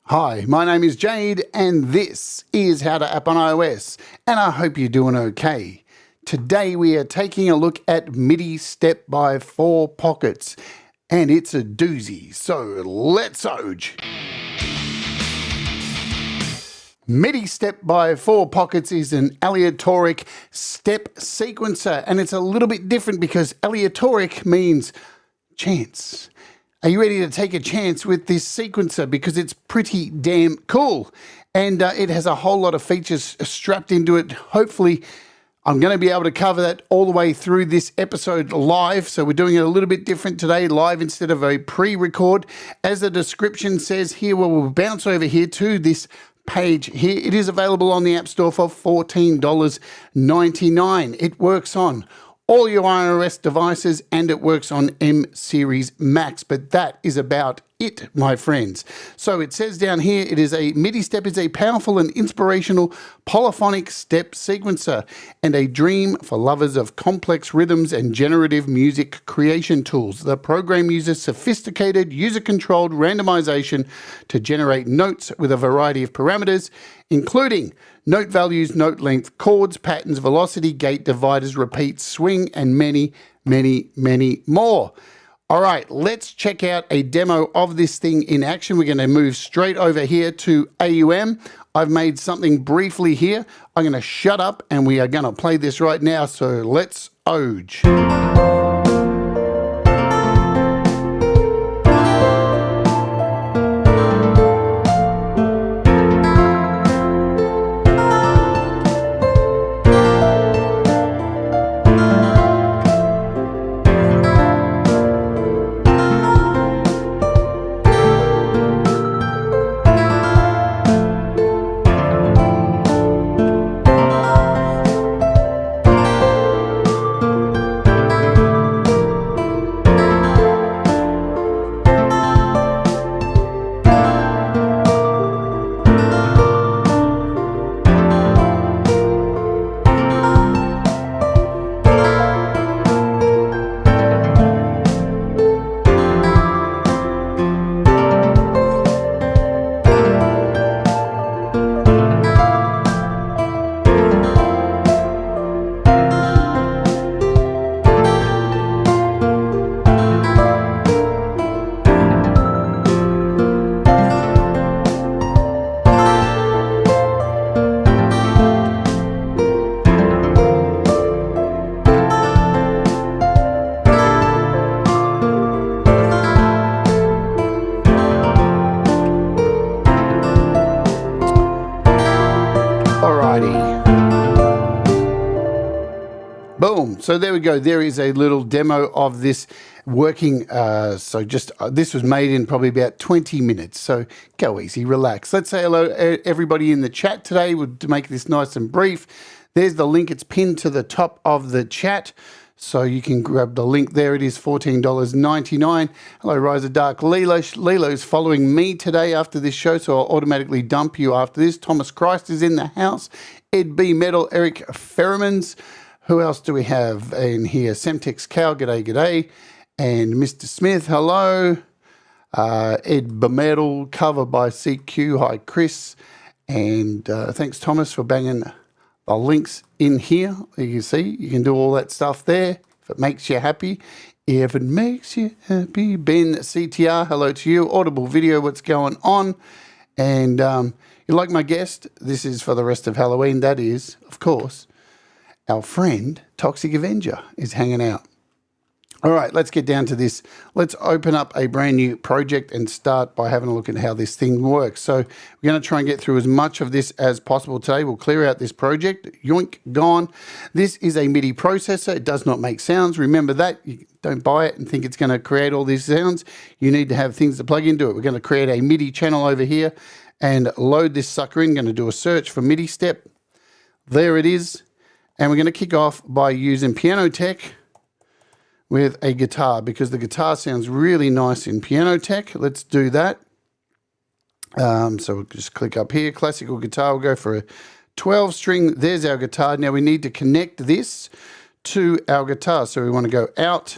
Hi, my name is Jade and this is How to App on iOS, and I hope you're doing okay. Today we are taking a look at MidiStep by 4Pockets, and it's a doozy, so let's oge. MidiStep by 4Pockets is an aleatoric step sequencer, and it's a little bit different because aleatoric means chance. Are you ready to take a chance with this sequencer? Because it's pretty damn cool. And it has a whole lot of features strapped into it. Hopefully, I'm going to be able to cover that all the way through this episode live. So we're doing it a little bit different today, live instead of a pre-record. As the description says here, we'll bounce over here to this page here. It is available on the App Store for $14.99. It works on all your iOS devices, and it works on M Series Max, but that is about it, my friends. So it says down here, MidiStep is a powerful and inspirational polyphonic step sequencer and a dream for lovers of complex rhythms and generative music creation tools. The program uses sophisticated user-controlled randomization to generate notes with a variety of parameters, including note values, note length, chords, patterns, velocity, gate, dividers, repeats, swing, and many, many, many more. All right, let's check out a demo of this thing in action. We're going to move straight over here to AUM. I've made something briefly here. I'm going to shut up and we are going to play this right now. So let's oge. Boom. So there we go. There is a little demo of this working. This was made in probably about 20 minutes. So go easy, relax. Let's say hello everybody in the chat today to make this nice and brief. There's the link. It's pinned to the top of the chat. So you can grab the link there. It is $14.99. Hello, Rise of Dark Lilo. Lilo's following me today after this show, so I'll automatically dump you after this. Thomas Christ is in the house. Ed B. Metal, Eric Ferrimans. Who else do we have in here? Semtex Cow, g'day, g'day. And Mr. Smith, hello. Ed B. Metal, cover by CQ. Hi, Chris. And thanks, Thomas, for banging the links in here. You can see, you can do all that stuff there if it makes you happy. If it makes you happy. Ben CTR, hello to you. Audible Video, what's going on? And you like my guest? This is for the rest of Halloween. That is, of course, our friend Toxic Avenger is hanging out. All right, let's get down to this. Let's open up a brand new project and start by having a look at how this thing works. So we're going to try and get through as much of this as possible today. We'll clear out this project. Yoink, gone. This is a MIDI processor. It does not make sounds. Remember that. You don't buy it and think it's going to create all these sounds. You need to have things to plug into it. We're going to create a MIDI channel over here and load this sucker in. Going to do a search for MidiStep. There it is. And we're going to kick off by using Piano Tech with a guitar because the guitar sounds really nice in Piano Tech. Let's do that. So we'll just click up here, classical guitar. We'll go for a 12 string. There's our guitar. Now we need to connect this to our guitar. So we want to go out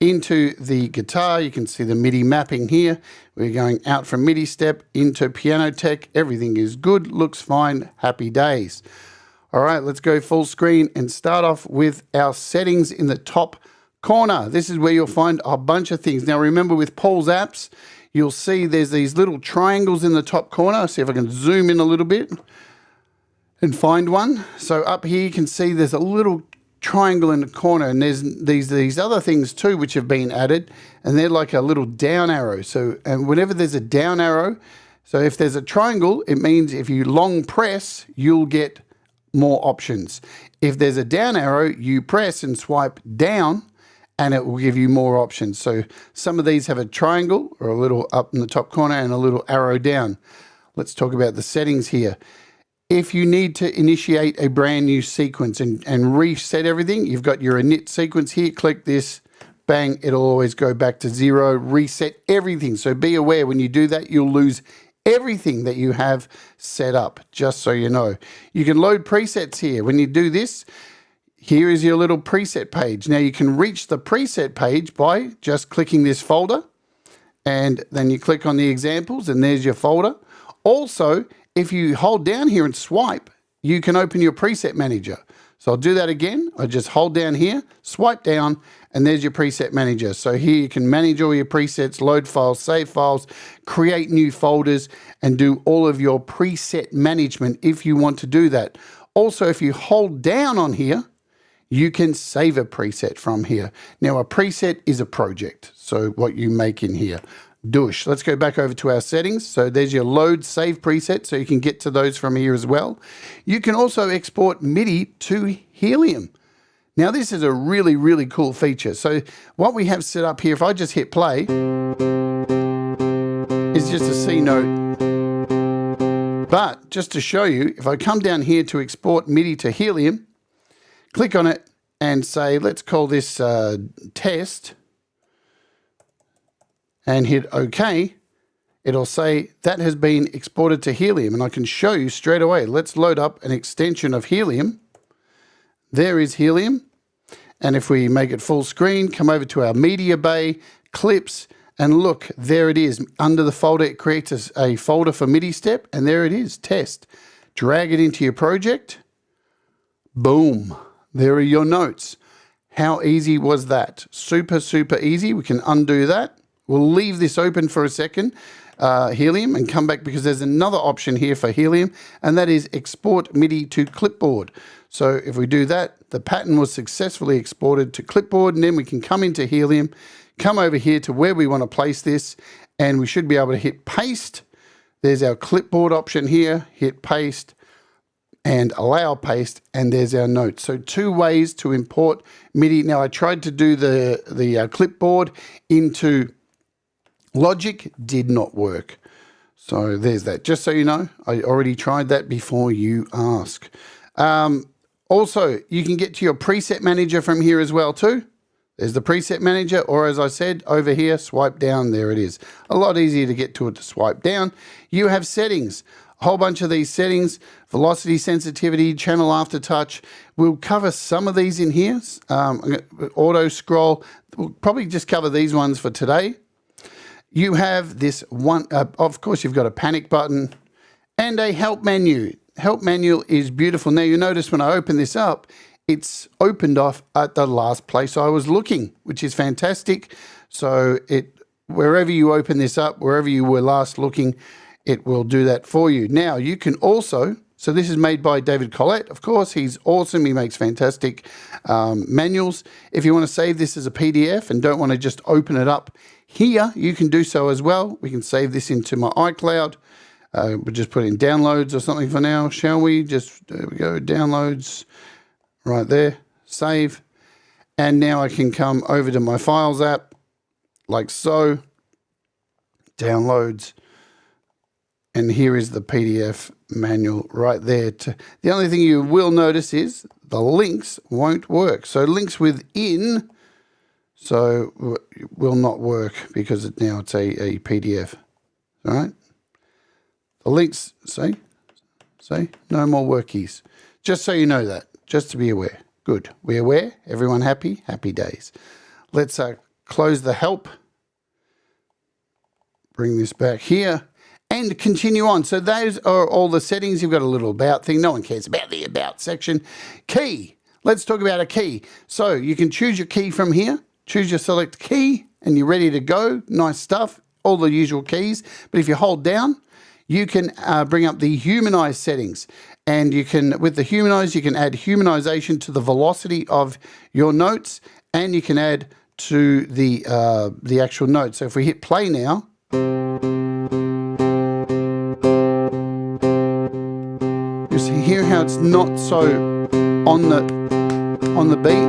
into the guitar. You can see the MIDI mapping here. We're going out from MidiStep into Piano Tech. Everything is good, looks fine, happy days. All right, let's go full screen and start off with our settings in the top corner. This is where you'll find a bunch of things. Now remember, with Paul's apps, you'll see there's these little triangles in the top corner. See if I can zoom in a little bit and find one. So up here you can see there's a little triangle in the corner, and there's these other things too which have been added, and they're like a little down arrow. So, and whenever there's a down arrow, so if there's a triangle, it means if you long press, you'll get more options. If there's a down arrow, you press and swipe down, and it will give you more options. So some of these have a triangle or a little up in the top corner and a little arrow down. Let's talk about the settings here. If you need to initiate a brand new sequence and reset everything, you've got your init sequence here. Click this, bang, it'll always go back to 0, reset everything. So be aware when you do that, you'll lose everything that you have set up, just so you know. You can load presets here. When you do this, here is your little preset page. Now you can reach the preset page by just clicking this folder, and then you click on the examples, and there's your folder. Also, if you hold down here and swipe, you can open your preset manager. So I'll do that again. I just hold down here, swipe down, and there's your preset manager. So here you can manage all your presets, load files, save files, create new folders, and do all of your preset management if you want to do that. Also, if you hold down on here, you can save a preset from here. Now, a preset is a project, so what you make in here. Douche. Let's go back over to our settings. So there's your load save preset, so you can get to those from here as well. You can also export MIDI to Helium. Now this is a really, really cool feature. So what we have set up here, if I just hit play, is just a C note. But just to show you, if I come down here to export MIDI to Helium, click on it and say, let's call this test, and hit OK, it'll say that has been exported to Helium, and I can show you straight away. Let's load up an extension of Helium. There is Helium, and if we make it full screen, come over to our media bay, clips, and look, there it is. Under the folder, it creates a folder for MidiStep, and there it is, test. Drag it into your project. Boom, there are your notes. How easy was that? Super, super easy. We can undo that. We'll leave this open for a second, Helium, and come back because there's another option here for Helium, and that is export MIDI to clipboard. So if we do that, the pattern was successfully exported to clipboard, and then we can come into Helium, come over here to where we want to place this, and we should be able to hit paste. There's our clipboard option here, hit paste, and allow paste, and there's our notes. So 2 ways to import MIDI. Now I tried to do the clipboard into Logic, did not work. So there's that. Just so you know, I already tried that before you ask. Also, you can get to your preset manager from here as well too. There's the preset manager, or as I said, over here, swipe down, there it is. A lot easier to get to it to swipe down. You have settings, a whole bunch of these settings, velocity, sensitivity, channel aftertouch. We'll cover some of these in here. Auto scroll, we'll probably just cover these ones for today. You have this one, of course, you've got a panic button and a help menu. Help menu is beautiful. Now you notice when I open this up, it's opened off at the last place I was looking, which is fantastic. So wherever you open this up, wherever you were last looking, it will do that for you. Now you can also, so this is made by David Collette, of course, he's awesome. He makes fantastic manuals. If you want to save this as a PDF and don't want to just open it up here, you can do so as well. We can save this into my iCloud. We'll just put in downloads or something for now, shall we? Just, there we go, downloads, right there, save. And now I can come over to my Files app, like so, downloads, and here is the PDF manual right there. The only thing you will notice is the links won't work. So links within, so will not work because now it's a PDF, all right? The links, see, no more workies. Just so you know that, just to be aware. Good, we're aware, everyone happy? Happy days. Let's close the help, bring this back here, and continue on. So those are all the settings. You've got a little about thing. No one cares about the about section. Key. Let's talk about a key. So you can choose your key from here, choose your select key, and you're ready to go. Nice stuff, all the usual keys. But if you hold down, you can bring up the humanize settings. And you can, with the humanize, you can add humanization to the velocity of your notes, and you can add to the actual note. So if we hit play now, you see hear how it's not so on the beat.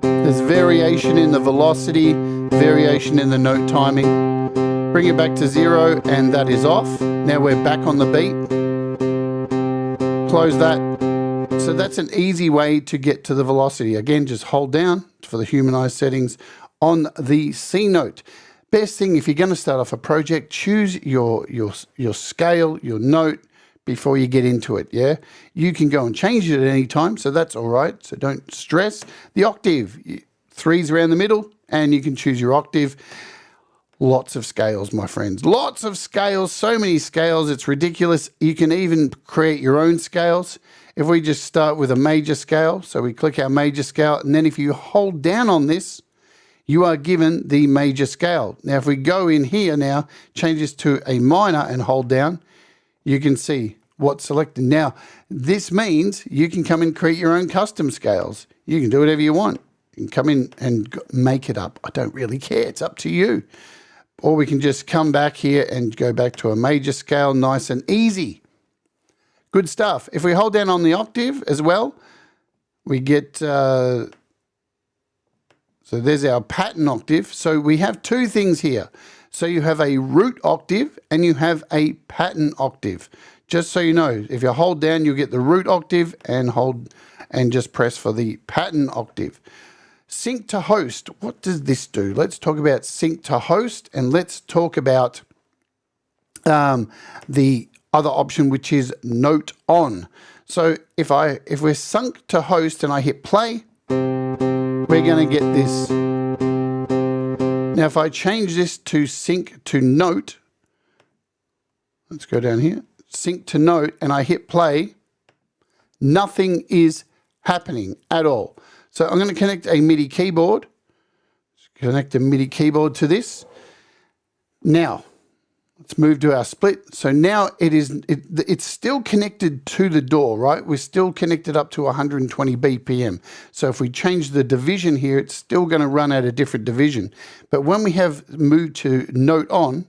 There's variation in the velocity, variation in the note timing. Bring it back to 0 and that is off. Now we're back on the beat. Close that. So that's an easy way to get to the velocity. Again, just hold down for the humanized settings on the C note. Best thing, if you're going to start off a project, choose your scale, your note, before you get into it, yeah? You can go and change it at any time, so that's all right, so don't stress. The octave, 3's around the middle, and you can choose your octave. Lots of scales, my friends. Lots of scales, so many scales, it's ridiculous. You can even create your own scales. If we just start with a major scale, so we click our major scale, and then if you hold down on this, you are given the major scale. Now, if we go in here now, change this to a minor and hold down, you can see what's selected. Now, this means you can come and create your own custom scales. You can do whatever you want. You can come in and make it up. I don't really care. It's up to you. Or we can just come back here and go back to a major scale, nice and easy. Good stuff. If we hold down on the octave as well, we get, so there's our pattern octave. So we have two things here. So you have a root octave and you have a pattern octave. Just so you know, if you hold down, you'll get the root octave and hold and just press for the pattern octave. Sync to host, what does this do? Let's talk about sync to host, and let's talk about the other option, which is note on. So if we're sunk to host and I hit play, we're going to get this. Now, if I change this to sync to note, let's go down here, sync to note, and I hit play, nothing is happening at all. So I'm going to connect a MIDI keyboard, connect a MIDI keyboard to this. Now, let's move to our split. So now it's still connected to the DAW, right? We're still connected up to 120 BPM. So if we change the division here, it's still going to run at a different division. But when we have moved to note on,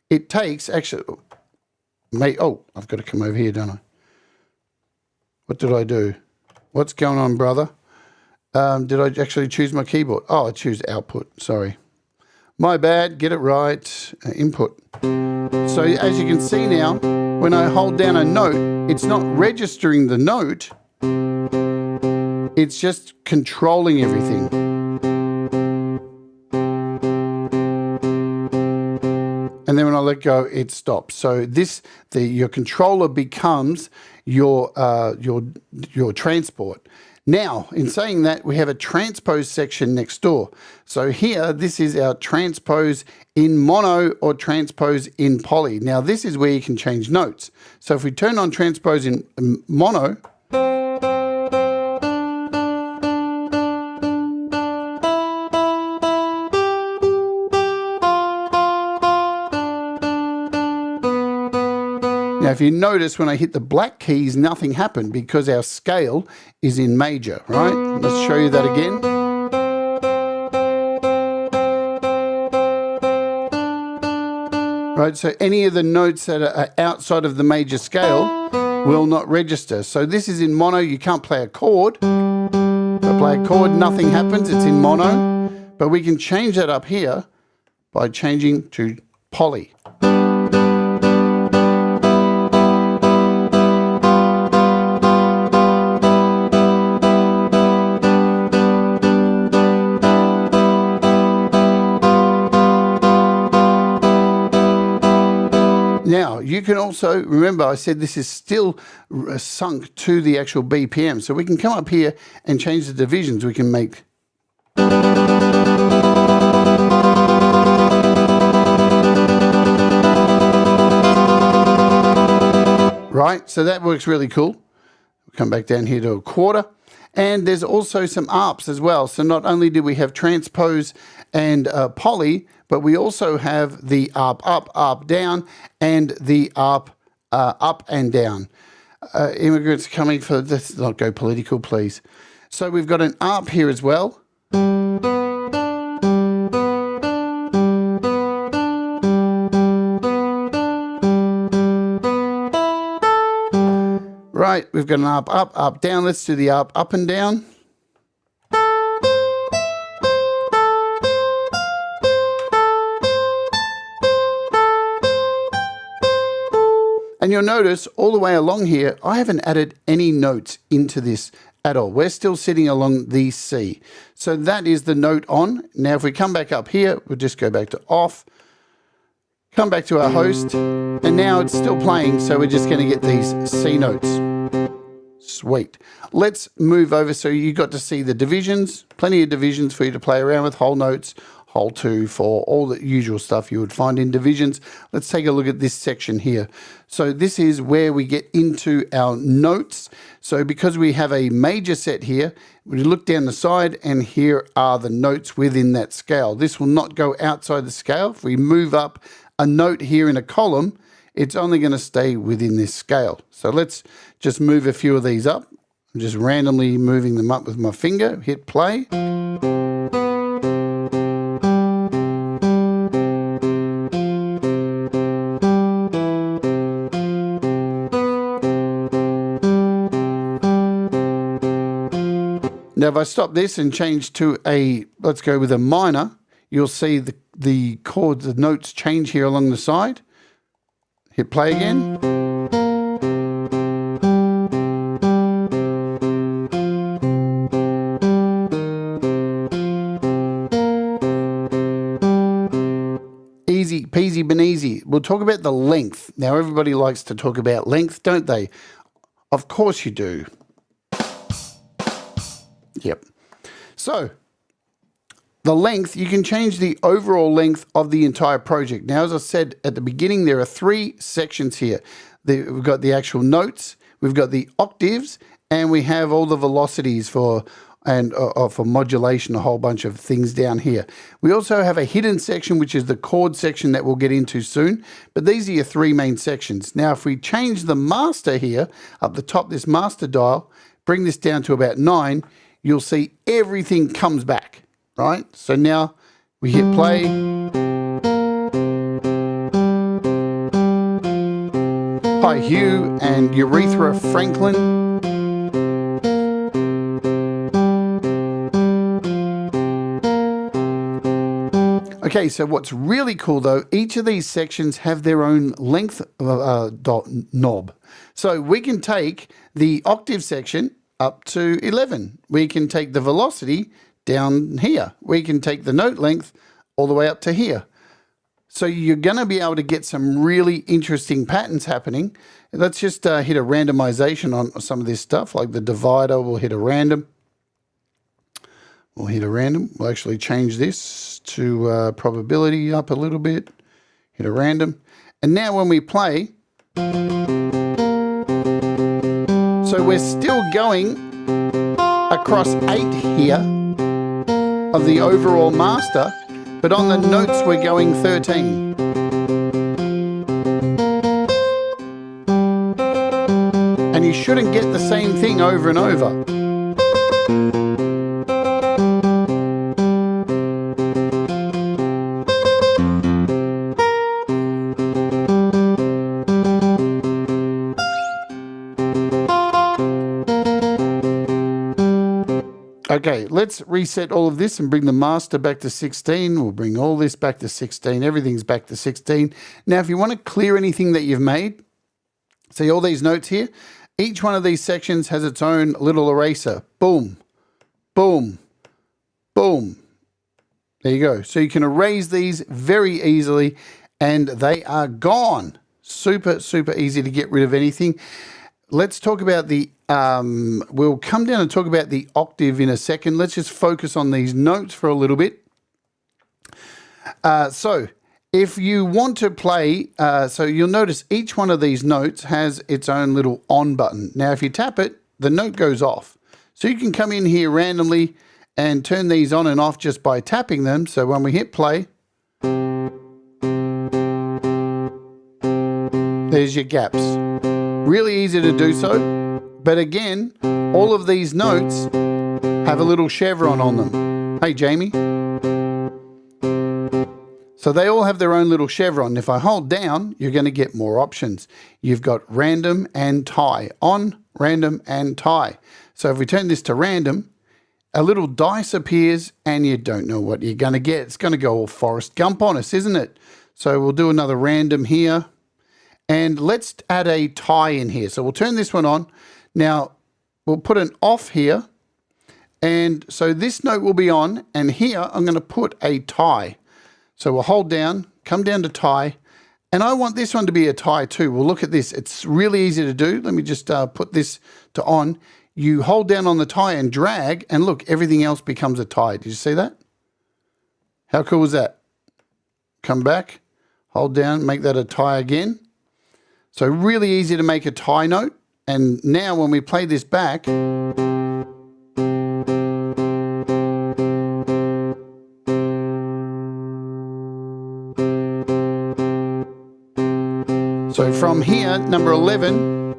it takes actually, I've got to come over here, don't I? What did I do? What's going on, brother? Did I actually choose my keyboard? Oh, I choose output, sorry. My bad, get it right, input. So as you can see now, when I hold down a note, it's not registering the note, it's just controlling everything. And then when I let go, it stops. So your controller becomes your transport. Now, in saying that, we have a transpose section next door. So here, this is our transpose in mono or transpose in poly. Now, this is where you can change notes. So if we turn on transpose in mono, now, if you notice when I hit the black keys, nothing happened because our scale is in major, right? Let's show you that again. Right, so any of the notes that are outside of the major scale will not register. So this is in mono, you can't play a chord. If I play a chord, nothing happens, it's in mono. But we can change that up here by changing to poly. Now, you can also, remember I said this is still sunk to the actual BPM. So we can come up here and change the divisions. We can make... Right, so that works really cool. We'll come back down here to a quarter. And there's also some ARPs as well. So not only do we have transpose and poly, but we also have the ARP up, ARP down, and the ARP up and down. Immigrants coming for, let's not go political, please. So we've got an ARP here as well. Right, we've got an ARP up, ARP down. Let's do the ARP up and down. And you'll notice all the way along here, I haven't added any notes into this at all. We're still sitting along the C. So that is the note on. Now, if we come back up here, we'll just go back to off, come back to our host, and now it's still playing. So we're just going to get these C notes. Sweet. Let's move over. So you got to see the divisions, plenty of divisions for you to play around with, whole notes, whole 2, 4, all the usual stuff you would find in divisions. Let's take a look at this section here. So this is where we get into our notes. So because we have a major set here, we look down the side and here are the notes within that scale. This will not go outside the scale. If we move up a note here in a column, it's only going to stay within this scale. So let's just move a few of these up. I'm just randomly moving them up with my finger, hit play. Now, if I stop this and change to a, let's go with a minor, you'll see the chords, the notes change here along the side. Hit play again. Easy peasy beneasy. We'll talk about the length. Now, everybody likes to talk about length, don't they? Of course you do. Yep. So the length, you can change the overall length of the entire project. Now, as I said at the beginning, there are 3 sections here. We've got the actual notes, we've got the octaves, and we have all the velocities for modulation, a whole bunch of things down here. We also have a hidden section, which is the chord section that we'll get into soon. But these are your 3 main sections. Now, if we change the master here, up the top, this master dial, bring this down to about 9, you'll see everything comes back, right? So now we hit play. Hi, Hugh and Urethra Franklin. Okay, so what's really cool though, each of these sections have their own length knob. So we can take the octave section up to 11. We can take the velocity down here. We can take the note length all the way up to here. So you're going to be able to get some really interesting patterns happening. Let's just hit a randomization on some of this stuff, like the divider. We'll hit a random. We'll hit a random. We'll actually change this to probability up a little bit. Hit a random. And now when we play, so we're still going across 8 here of the overall master, but on the notes we're going 13. And you shouldn't get the same thing over and over. Okay, let's reset all of this and bring the master back to 16. We'll bring all this back to 16. Everything's back to 16. Now, if you want to clear anything that you've made, see all these notes here? Each one of these sections has its own little eraser. Boom, boom, boom. There you go. So you can erase these very easily and they are gone. Super, super easy to get rid of anything. Let's talk about the, we'll come down and talk about the octave in a second. Let's just focus on these notes for a little bit. So if you want to play, so you'll notice each one of these notes has its own little on button. Now, if you tap it, the note goes off. So you can come in here randomly and turn these on and off just by tapping them. So when we hit play, there's your gaps. Really easy to do so. But again, all of these notes have a little chevron on them. Hey, Jamie. So they all have their own little chevron. If I hold down, you're going to get more options. You've got random and tie. On, random, and tie. So if we turn this to random, a little dice appears and you don't know what you're going to get. It's going to go all Forrest Gump on us, isn't it? So we'll do another random here. And let's add a tie in here. So we'll turn this one on. Now, we'll put an off here. And so this note will be on. And here, I'm going to put a tie. So we'll hold down, come down to tie. And I want this one to be a tie too. Well, look at this. It's really easy to do. Let me just put this to on. You hold down on the tie and drag. And look, everything else becomes a tie. Did you see that? How cool is that? Come back, hold down, make that a tie again. So really easy to make a tie note. And now when we play this back, so from here, number 11,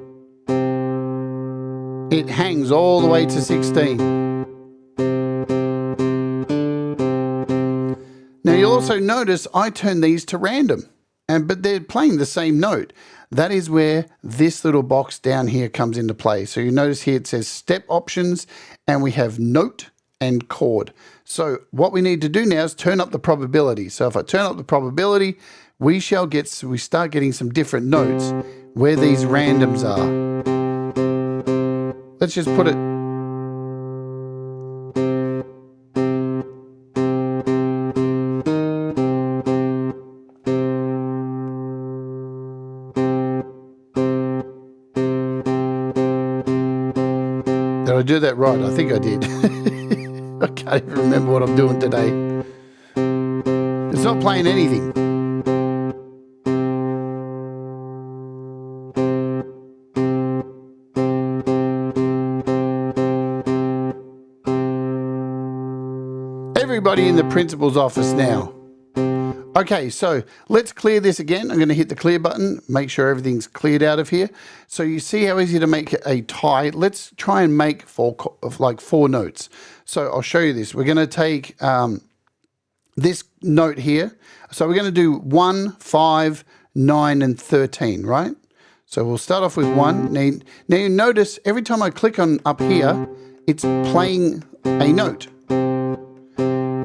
it hangs all the way to 16. Now you'll also notice I turn these to random, but they're playing the same note. That is where this little box down here comes into play. So you notice here it says step options and we have note and chord. So what we need to do now is turn up the probability. So if I turn up the probability, we start getting some different notes where these randoms are. Let's just put it. Did I do that right? I think I did. I can't even remember what I'm doing today. It's not playing anything. Everybody in the principal's office now. Okay, so let's clear this again. I'm going to hit the clear button, make sure everything's cleared out of here. So you see how easy to make a tie. Let's try and make four notes. So I'll show you this. We're going to take this note here. So we're going to do 1, 5, 9, and 13, right? So we'll start off with 1. Now you notice every time I click on up here, it's playing a note.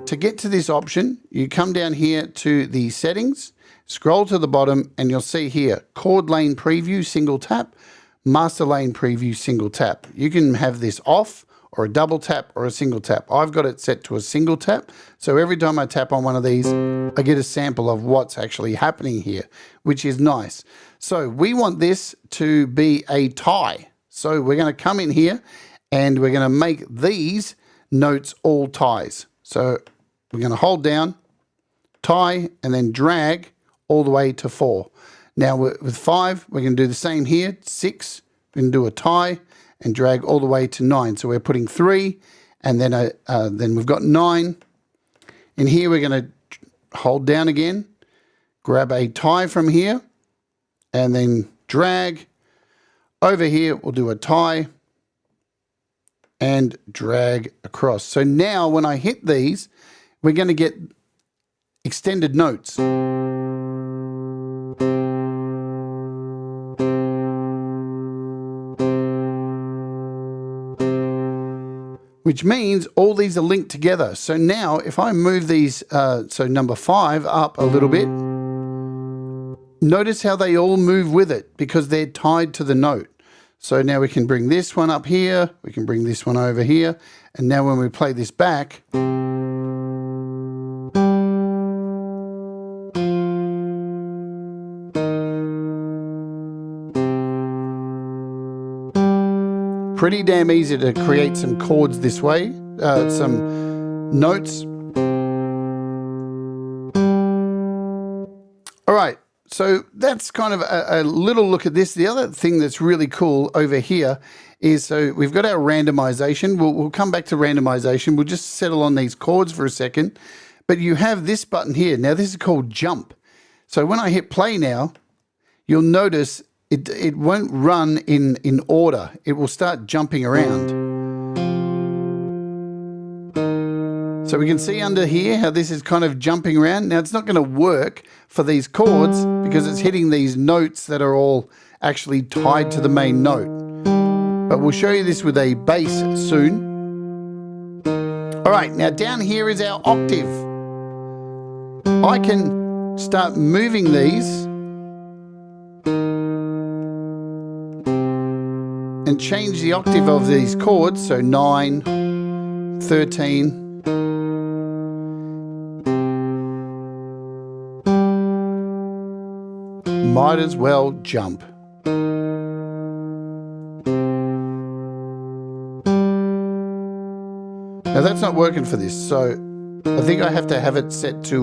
To get to this option, you come down here to the settings, scroll to the bottom, and you'll see here, chord lane preview, single tap, master lane preview, single tap. You can have this off or a double tap or a single tap. I've got it set to a single tap. So every time I tap on one of these, I get a sample of what's actually happening here, which is nice. So we want this to be a tie. So we're going to come in here and we're going to make these notes all ties. So we're going to hold down, tie, and then drag all the way to 4. Now with 5, we're going to do the same here. 6, we're going to do a tie and drag all the way to 9. So we're putting 3, and then we've got 9. In here, we're going to hold down again, grab a tie from here, and then drag. Over here, we'll do a tie and drag across. So now when I hit these, we're going to get extended notes. Which means all these are linked together. So now if I move these, so number 5 up a little bit, notice how they all move with it because they're tied to the note. So now we can bring this one up here, we can bring this one over here, and now when we play this back, pretty damn easy to create some chords this way, some notes. All right, so that's kind of a little look at this. The other thing that's really cool over here is, so we've got our randomization. We'll come back to randomization. We'll just settle on these chords for a second. But you have this button here. Now, this is called jump. So when I hit play now, you'll notice it won't run in order. It will start jumping around. So we can see under here how this is kind of jumping around. Now, it's not going to work for these chords because it's hitting these notes that are all actually tied to the main note. But we'll show you this with a bass soon. All right, now down here is our octave. I can start moving these and change the octave of these chords. So 9, 13. Might as well jump. Now that's not working for this, so I think I have to have it set to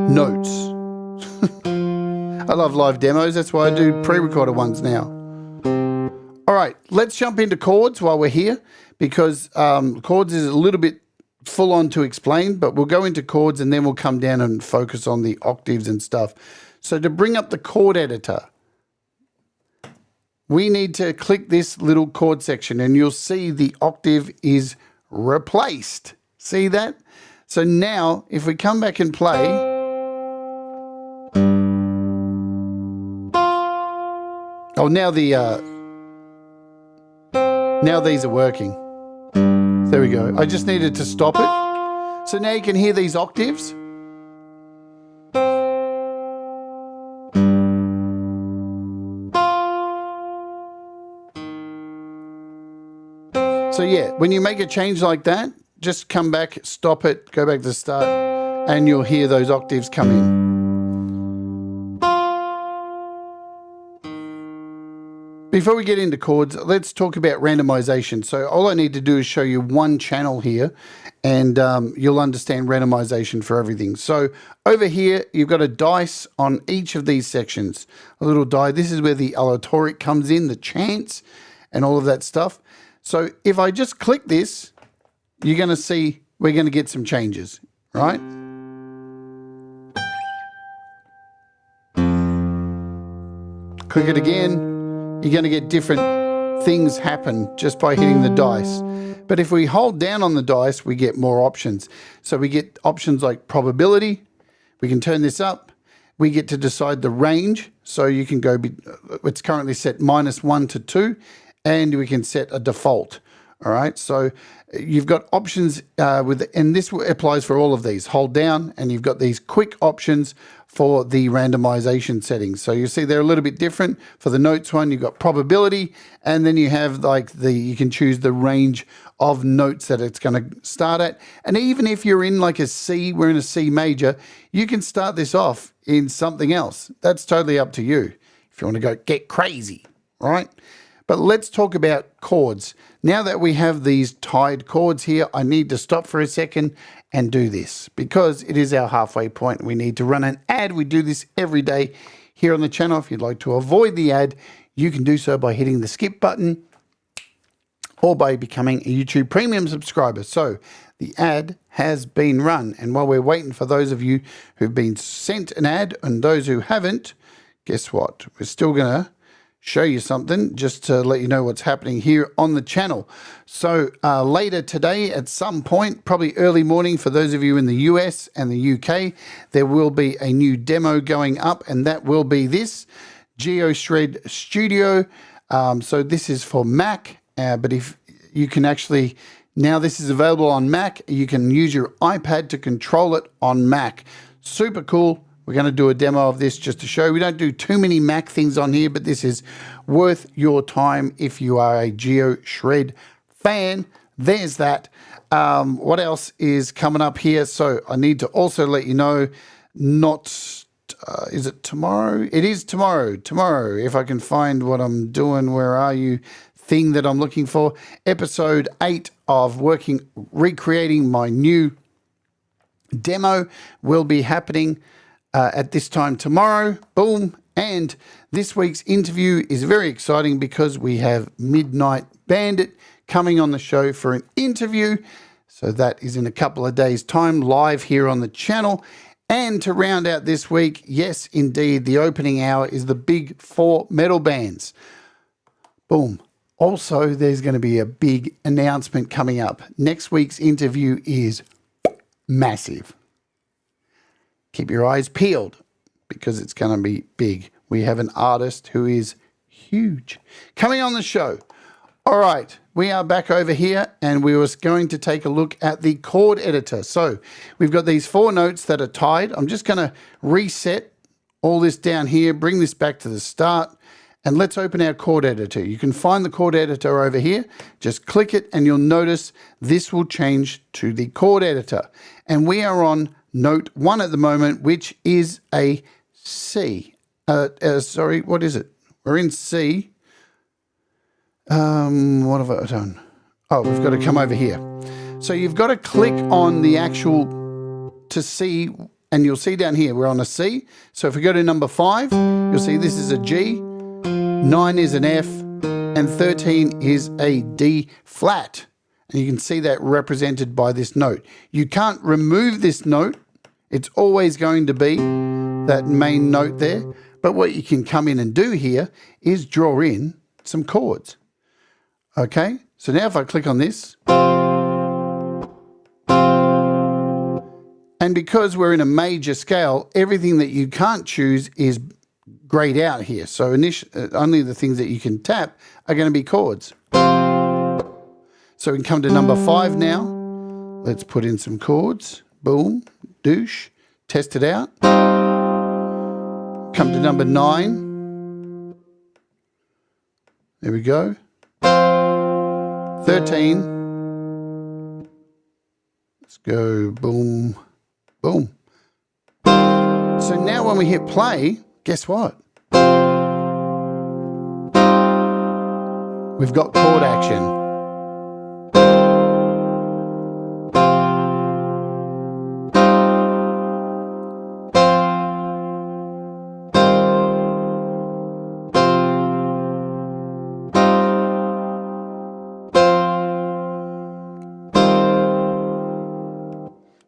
notes. I love live demos, that's why I do pre-recorded ones now. All right, let's jump into chords while we're here, because chords is a little bit full on to explain, but we'll go into chords and then we'll come down and focus on the octaves and stuff. So to bring up the chord editor, we need to click this little chord section and you'll see the octave is replaced. See that? So now if we come back and play, oh, now these are working. There we go. I just needed to stop it. So now you can hear these octaves. So yeah, when you make a change like that, just come back, stop it, go back to the start, and you'll hear those octaves come in. Before we get into chords, let's talk about randomization. So all I need to do is show you one channel here, and you'll understand randomization for everything. So over here, you've got a dice on each of these sections. A little die. This is where the aleatoric comes in, the chants, and all of that stuff. So if I just click this, you're going to see we're going to get some changes, right? Click it again. You're going to get different things happen just by hitting the dice. But if we hold down on the dice, we get more options. So we get options like probability. We can turn this up. We get to decide the range. So you can go, it's currently set -1 to 2, and we can set a default. All right, so you've got options and this applies for all of these. Hold down and you've got these quick options for the randomization settings. So you see they're a little bit different. For the notes one, you've got probability, and then you have like you can choose the range of notes that it's going to start at. And even if you're in like a C, we're in a C major, you can start this off in something else. That's totally up to you if you want to go get crazy, right? But let's talk about chords. Now that we have these tied chords here, I need to stop for a second and do this because it is our halfway point. We need to run an ad. We do this every day here on the channel. If you'd like to avoid the ad, you can do so by hitting the skip button or by becoming a YouTube Premium subscriber. So the ad has been run. And while we're waiting for those of you who've been sent an ad and those who haven't, guess what? We're still going to show you something just to let you know what's happening here on the channel. So later today at some point, probably early morning for those of you in the US and the UK, there will be a new demo going up, and that will be this GeoShred Studio. So this is for Mac, but if you can actually, now this is available on Mac, you can use your iPad to control it on Mac. Super cool. We're going to do a demo of this just to show. We don't do too many Mac things on here, but this is worth your time if you are a GeoShred fan. There's that. What else is coming up here? So I need to also let you know, not is it tomorrow? It is tomorrow. Tomorrow, if I can find what I'm doing, where are you? Thing that I'm looking for. Episode 8 of recreating my new demo will be happening at this time tomorrow. Boom. And this week's interview is very exciting because we have Midnight Bandit coming on the show for an interview. So that is in a couple of days' time, live here on the channel. And to round out this week, yes, indeed, the opening hour is the big 4 metal bands. Boom. Also, there's going to be a big announcement coming up. Next week's interview is massive. Keep your eyes peeled because it's going to be big. We have an artist who is huge coming on the show. All right, we are back over here and we were going to take a look at the chord editor. So we've got these 4 notes that are tied. I'm just going to reset all this down here, bring this back to the start. And let's open our chord editor. You can find the chord editor over here. Just click it and you'll notice this will change to the chord editor. And we are on note 1 at the moment, which is a C. Sorry, what is it? We're in C. What have I done? Oh, we've got to come over here. So you've got to click on the actual to C, and you'll see down here, we're on a C. So if we go to number 5, you'll see this is a G. 9 is an F, and 13 is a D flat. And you can see that represented by this note. You can't remove this note. It's always going to be that main note there. But what you can come in and do here is draw in some chords. Okay, so now if I click on this, and because we're in a major scale, everything that you can't choose is grayed out here. So only the things that you can tap are going to be chords. So we can come to number 5 now. Let's put in some chords. Boom, douche, test it out. Come to number 9. There we go. 13. Let's go boom, boom. So now when we hit play, guess what? We've got chord action.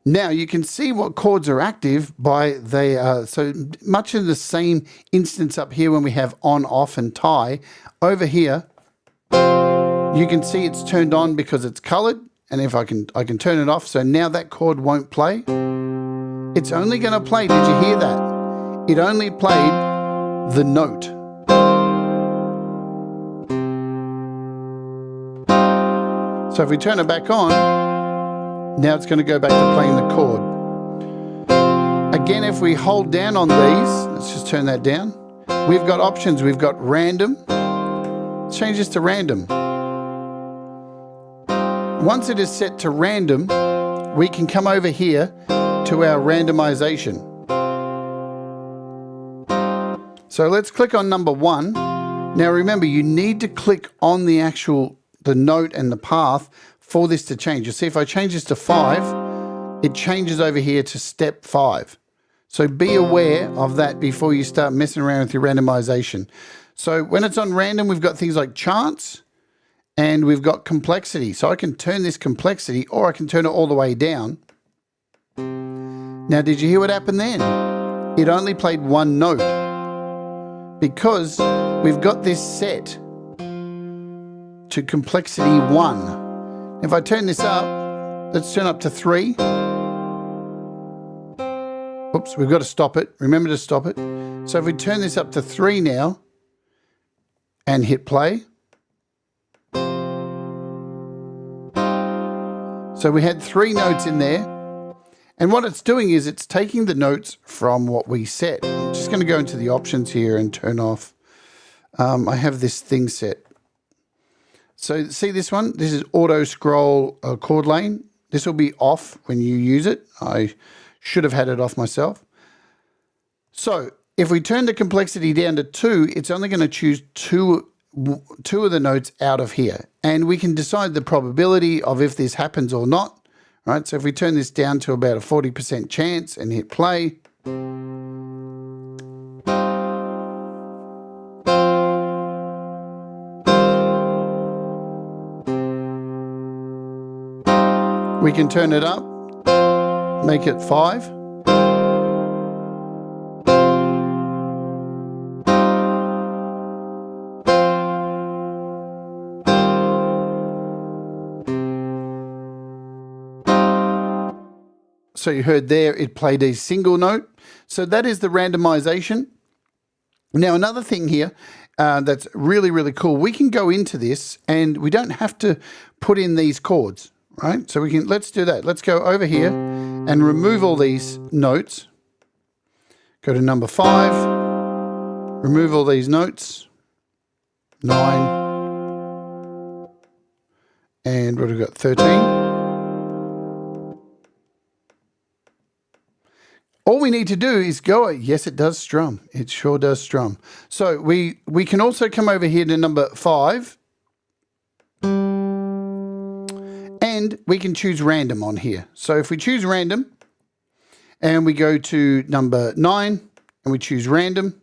Now you can see what chords are active by they are so much in the same instance up here when we have on, off and tie. Over here you can see it's turned on because it's colored, and if I can turn it off, so now that chord won't play. It's only going to play, did you hear that? It only played the note. So if we turn it back on, now it's going to go back to playing the chord. Again, if we hold down on these, let's just turn that down. We've got options. We've got random. Let's change this to random. Once it is set to random, we can come over here to our randomization. So let's click on number 1. Now remember, you need to click on the note and the path for this to change. You see, if I change this to 5, it changes over here to step 5. So be aware of that before you start messing around with your randomization. So when it's on random, we've got things like chance and we've got complexity. So I can turn this complexity or I can turn it all the way down. Now, did you hear what happened then? It only played 1 note because we've got this set to complexity 1. If I turn this up, let's turn up to 3. Oops, we've got to stop it. Remember to stop it. So if we turn this up to 3 now and hit play. So we had 3 notes in there. And what it's doing is it's taking the notes from what we set. I'm just going to go into the options here and turn off. I have this thing set. So see this one? This is auto scroll chord lane. This will be off when you use it. I should have had it off myself. So if we turn the complexity down to 2, it's only going to choose two of the notes out of here. And we can decide the probability of if this happens or not. Right? So if we turn this down to about a 40% chance and hit play, we can turn it up, make it 5. So you heard there, it played a single note. So that is the randomization. Now, another thing here that's really, really cool, we can go into this and we don't have to put in these chords, right? So let's do that. Let's go over here and remove all these notes. Go to number 5, remove all these notes, 9, and what have we got, 13. All we need to do is go, yes, it does strum. It sure does strum. So we can also come over here to number 5. And we can choose random on here. So if we choose random and we go to number 9 and we choose random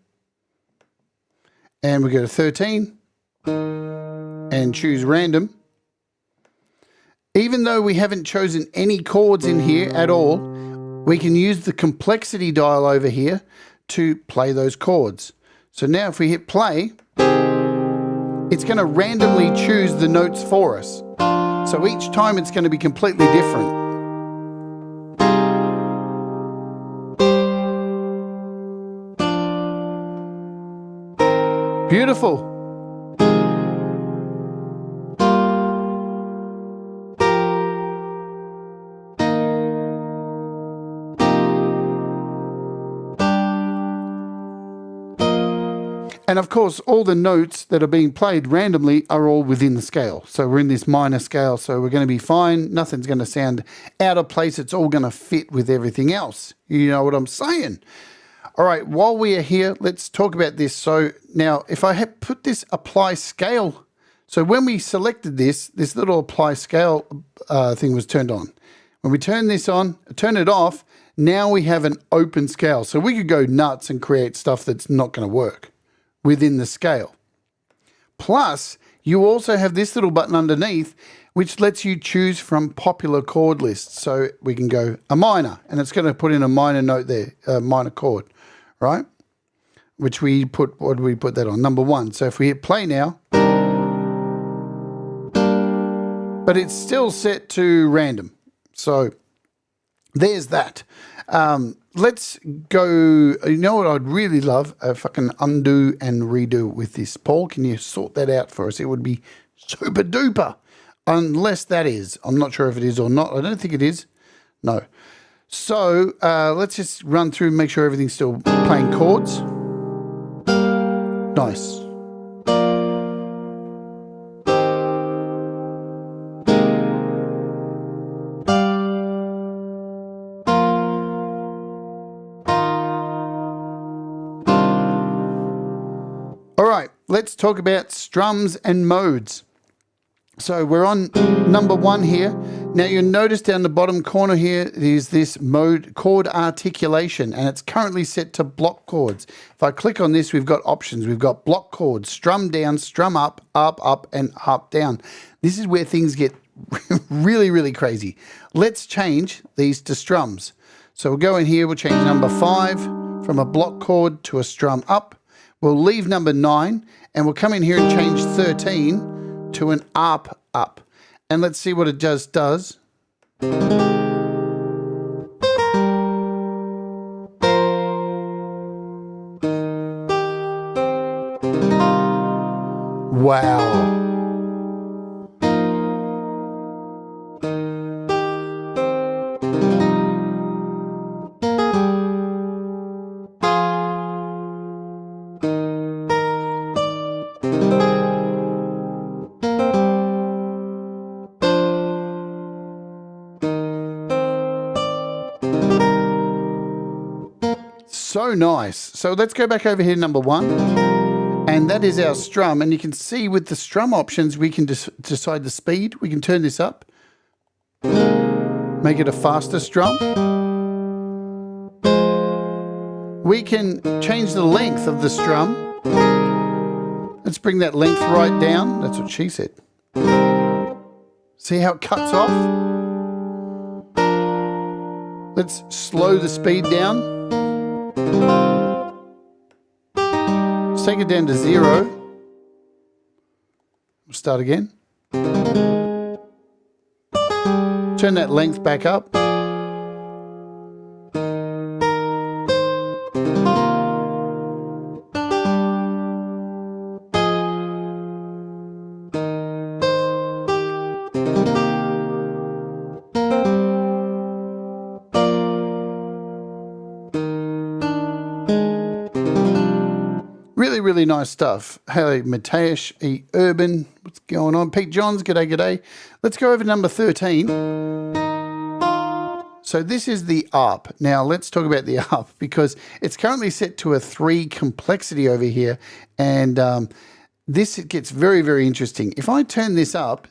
and we go to 13 and choose random, even though we haven't chosen any chords in here at all, we can use the complexity dial over here to play those chords. So now if we hit play, it's going to randomly choose the notes for us. So each time it's going to be completely different. Beautiful. And of course, all the notes that are being played randomly are all within the scale. So we're in this minor scale, so we're going to be fine. Nothing's going to sound out of place. It's all going to fit with everything else. You know what I'm saying? All right, while we are here, let's talk about this. So now, if I had put this apply scale, so when we selected this little apply scale thing was turned on. When we turn this on, turn it off, now we have an open scale. So we could go nuts and create stuff that's not going to work within the scale. Plus, you also have this little button underneath which lets you choose from popular chord lists. So we can go a minor, and it's going to put in a minor note there, a minor chord, right? Which we put, what do we put that on? Number 1. So if we hit play now, but it's still set to random. So there's that. Let's go, you know what I'd really love? A fucking undo and redo with this. Paul, can you sort that out for us? It would be super duper. Unless that is. I'm not sure if it is or not. I don't think it is. No. So let's just run through and make sure everything's still playing chords. Nice. All right, let's talk about strums and modes. So we're on number 1 here. Now you'll notice down the bottom corner here is this mode chord articulation, and it's currently set to block chords. If I click on this, we've got options. We've got block chords, strum down, strum up, up, and up, down. This is where things get really, really crazy. Let's change these to strums. So we'll go in here, we'll change number 5 from a block chord to a strum up. We'll leave number 9 and we'll come in here and change 13 to an up. And let's see what it just does. Wow. So nice. So let's go back over here, number 1. And that is our strum. And you can see with the strum options, we can decide the speed. We can turn this up, make it a faster strum. We can change the length of the strum. Let's bring that length right down. That's what she said. See how it cuts off? Let's slow the speed down. Let's take it down to 0. We'll start again. Turn that length back up. Really nice stuff. Hey, Mateus, E. Urban, what's going on? Pete Johns, g'day. Let's go over number 13. So this is the ARP. Now let's talk about the ARP because it's currently set to a 3 complexity over here. And this gets very interesting. If I turn this up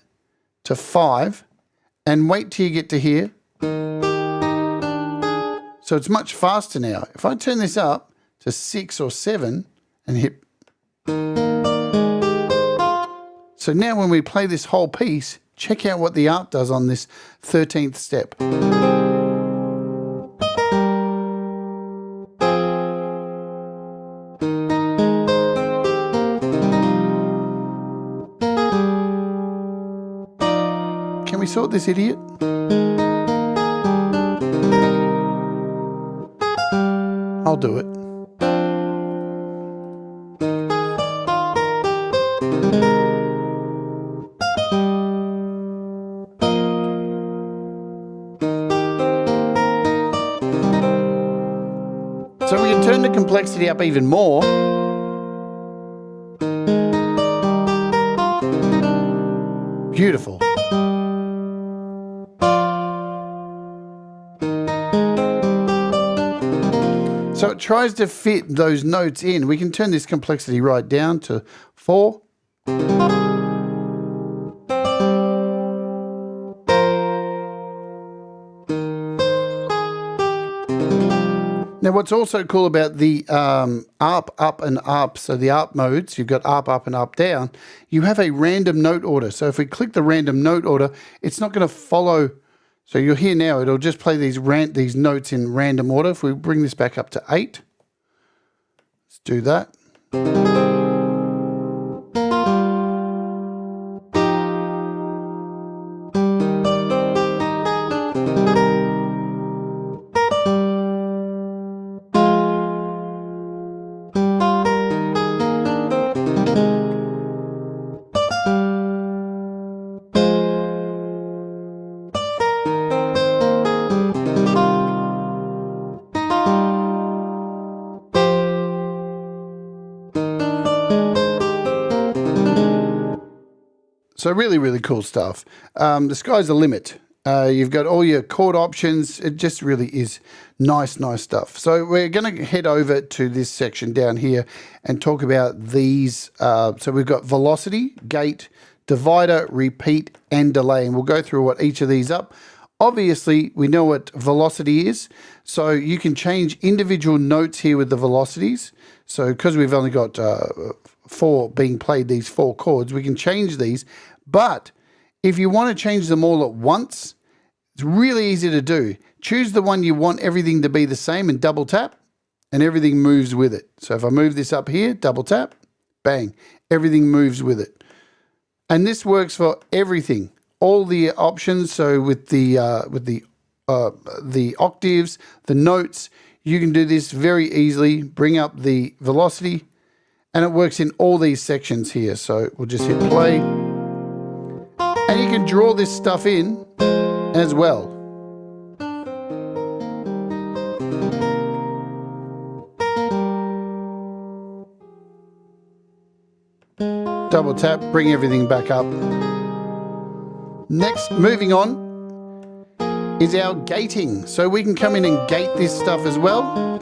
to 5 and wait till you get to here. So it's much faster now. If I turn this up to 6 or 7 and hit. So now when we play this whole piece, check out what the ARP does on this 13th step. Can we sort this idiot? I'll do it. So we can turn the complexity up even more. Beautiful. So it tries to fit those notes in. We can turn this complexity right down to 4. Now, what's also cool about the ARP up and up, so the ARP modes, you've got ARP up and ARP down, you have a random note order. So if we click the random note order, it's not going to follow. So you'll hear now, it'll just play these notes in random order. If we bring this back up to 8, let's do that. So really cool stuff. The sky's the limit. You've got all your chord options. It just really is nice stuff. So we're going to head over to this section down here and talk about these. So we've got velocity, gate, divider, repeat, and delay. And we'll go through what each of these up. Obviously, we know what velocity is. So you can change individual notes here with the velocities. So because we've only got 4 being played, these 4 chords, we can change these. But if you want to change them all at once, it's really easy to do. Choose the one you want everything to be the same and double tap, and everything moves with it. So if I move this up here, double tap, bang, everything moves with it. And this works for everything, all the options. So with the octaves, the notes, you can do this very easily. Bring up the velocity, and it works in all these sections here. So we'll just hit play. And you can draw this stuff in as well. Double tap, bring everything back up. Next, moving on, is our gating. So we can come in and gate this stuff as well.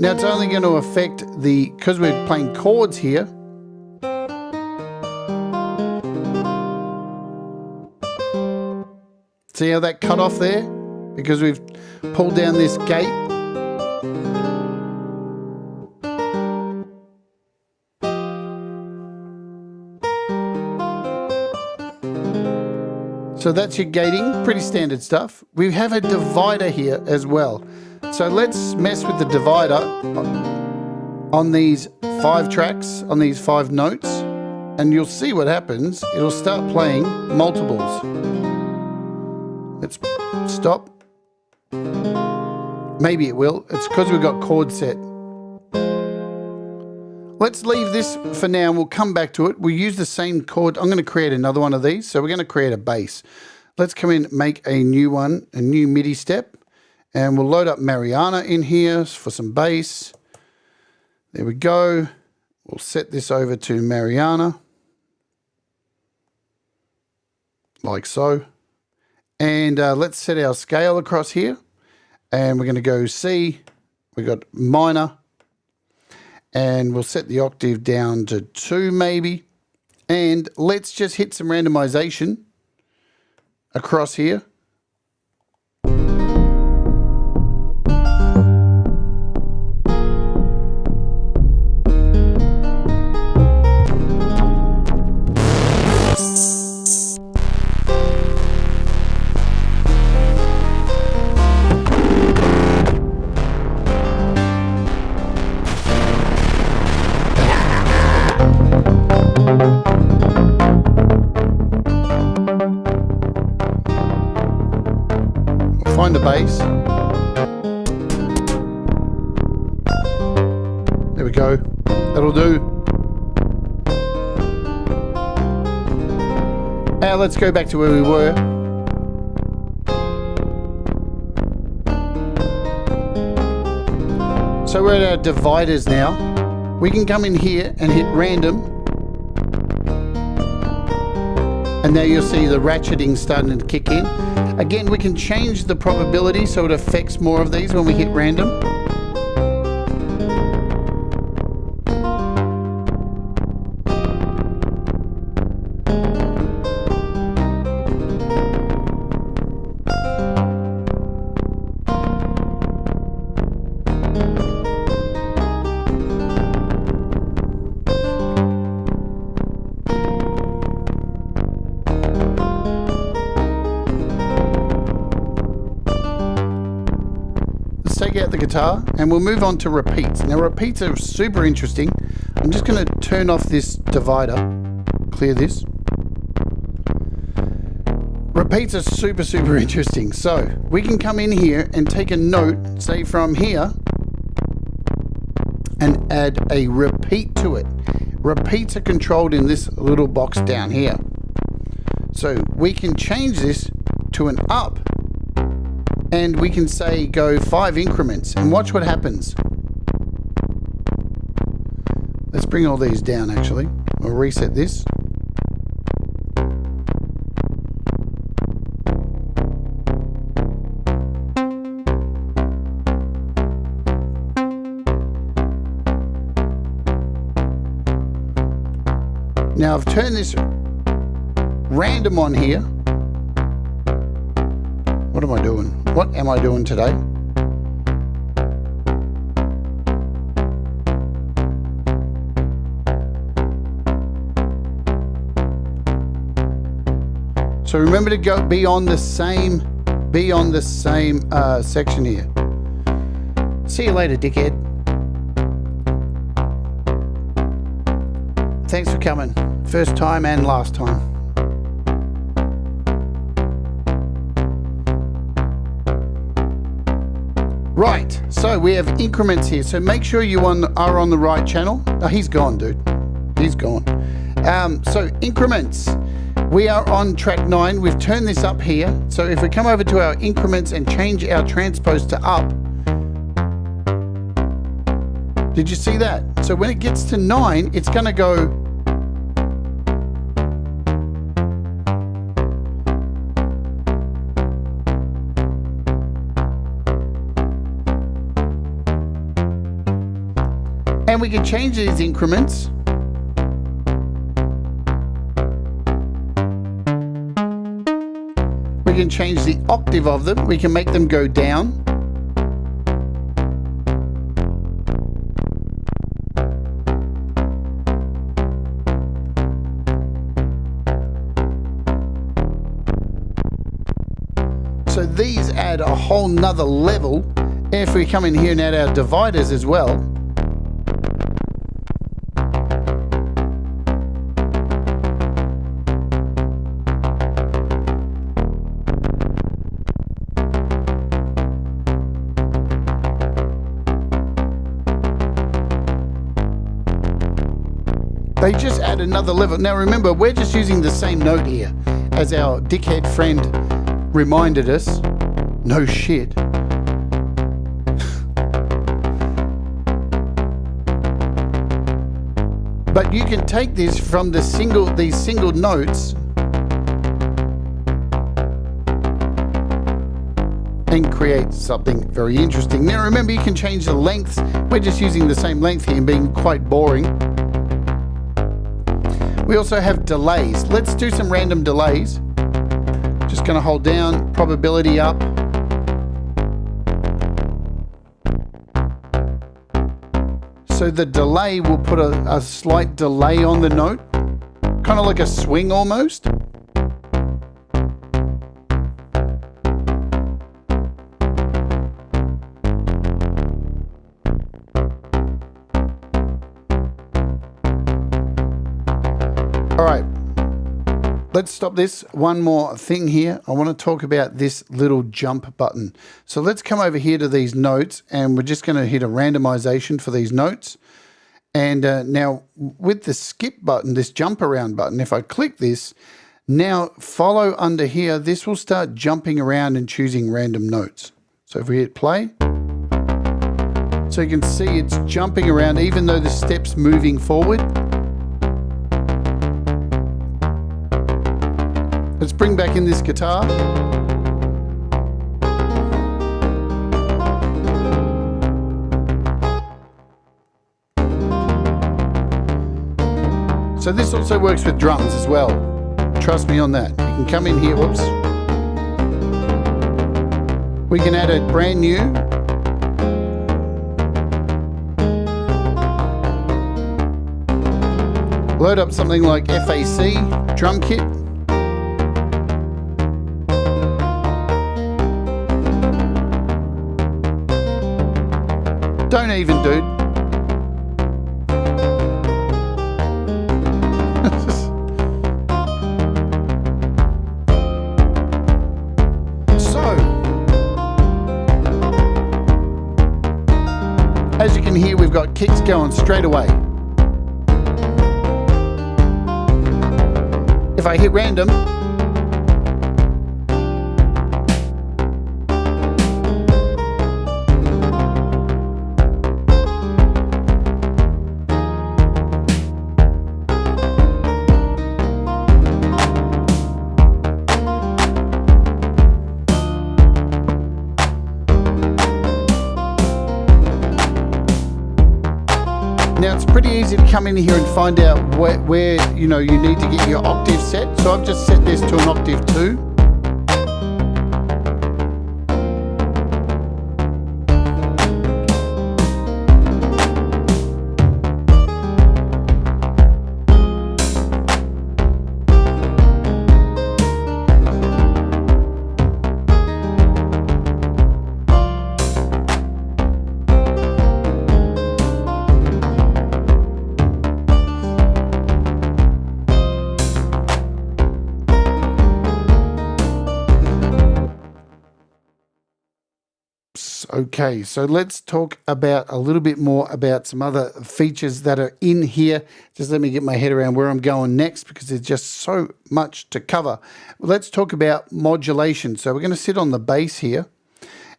Now it's only going to affect because we're playing chords here. See how that cut off there? Because we've pulled down this gate. So that's your gating, pretty standard stuff. We have a divider here as well. So let's mess with the divider on these 5 tracks, on these 5 notes, and you'll see what happens. It'll start playing multiples. Let's stop. Maybe it will. It's because we've got chord set. Let's leave this for now. We'll come back to it. We'll use the same chord. I'm going to create another one of these. So we're going to create a bass. Let's come in, make a new one, a new MIDI step. And we'll load up Mariana in here for some bass. There we go. We'll set this over to Mariana. Like so. And let's set our scale across here. And we're going to go C. We've got minor. And we'll set the octave down to 2 maybe. And let's just hit some randomization across here. Find the bass. There we go. That'll do. Now let's go back to where we were. So we're at our dividers now. We can come in here and hit random. And now you'll see the ratcheting starting to kick in. Again, we can change the probability so it affects more of these when we hit random. Take out the guitar and we'll move on to repeats. Now repeats are super interesting. I'm just going to turn off this divider, clear this. Repeats are super interesting. So we can come in here and take a note, say from here, and add a repeat to it. Repeats are controlled in this little box down here. So we can change this to an up. And we can say go 5 increments and watch what happens. Let's bring all these down actually. We'll reset this. Now I've turned this random on here. What am I doing? What am I doing today? So remember to go be on the same section here. See you later, dickhead. Thanks for coming. First time and last time. Right, so we have increments here. So make sure you are on the right channel. Oh, he's gone, dude. He's gone. So increments. We are on track 9. We've turned this up here. So if we come over to our increments and change our transpose to up. Did you see that? So when it gets to 9, it's going to go. we can change these increments. We can change the octave of them. We can make them go down. So these add a whole nother level. If we come in here and add our dividers as well, they just add another level. Now remember, we're just using the same note here, as our dickhead friend reminded us. No shit. But you can take this from these single notes and create something very interesting. Now remember, you can change the lengths. We're just using the same length here and being quite boring. We also have delays. Let's do some random delays. Just going to hold down, probability up. So the delay will put a slight delay on the note, kind of like a swing almost. All right, let's stop this. One more thing here. I want to talk about this little jump button. So let's come over here to these notes, and we're just going to hit a randomization for these notes. And now with the skip button, this jump around button, if I click this, now follow under here, this will start jumping around and choosing random notes. So if we hit play, so you can see it's jumping around even though the step's moving forward. Let's bring back in this guitar. So this also works with drums as well. Trust me on that. You can come in here, whoops. We can add a brand new. Load up something like FAC drum kit. Don't even, dude. As you can hear, we've got kicks going straight away. If I hit random, now it's pretty easy to come in here and find out where you know you need to get your octave set. So I've just set this to an octave 2. Okay, so let's talk about a little bit more about some other features that are in here. Just let me get my head around where I'm going next because there's just so much to cover. Let's talk about modulation. So we're going to sit on the bass here,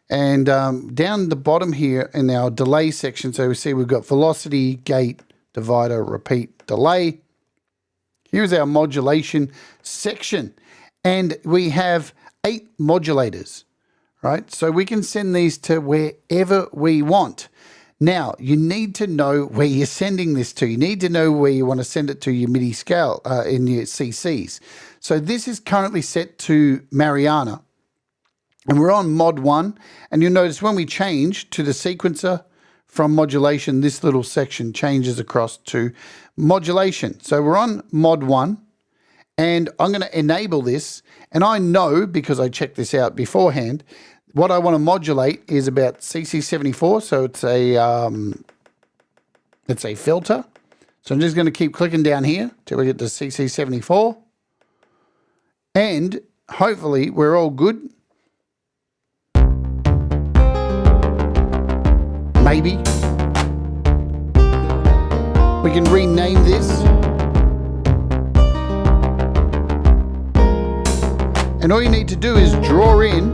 and down the bottom here in our delay section, so we see we've got velocity, gate, divider, repeat, delay. Here's our modulation section, and we have 8 modulators. Right, so we can send these to wherever we want. Now, you need to know where you're sending this to. You need to know where you want to send it to your MIDI scale in your CCs. So this is currently set to Mariana. And we're on mod 1. And you'll notice when we change to the sequencer from modulation, this little section changes across to modulation. So we're on mod 1. And I'm going to enable this. And I know, because I checked this out beforehand, what I want to modulate is about CC74, so it's a filter. So I'm just going to keep clicking down here till we get to CC74. And hopefully we're all good. Maybe. We can rename this. And all you need to do is draw in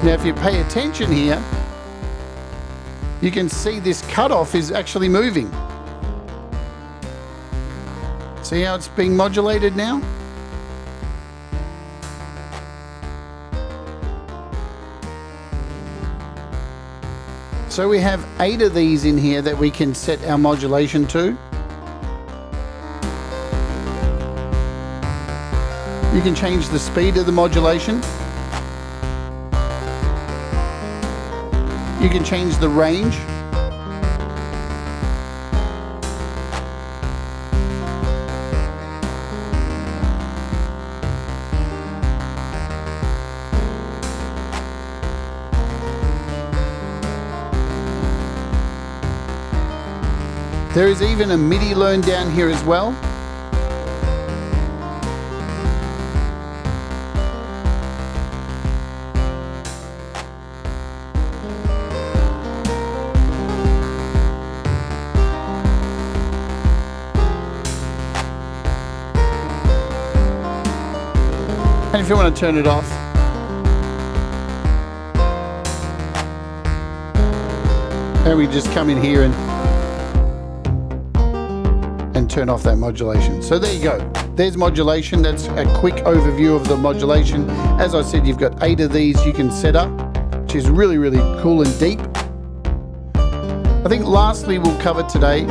Now, if you pay attention here, you can see this cutoff is actually moving. See how it's being modulated now? So we have 8 of these in here that we can set our modulation to. You can change the speed of the modulation. You can change the range. There is even a MIDI learn down here as well. And if you want to turn it off, and we just come in here and turn off that modulation. So there you go. There's modulation. That's a quick overview of the modulation. As I said, you've got 8 of these you can set up, which is really, really cool and deep. I think lastly we'll cover today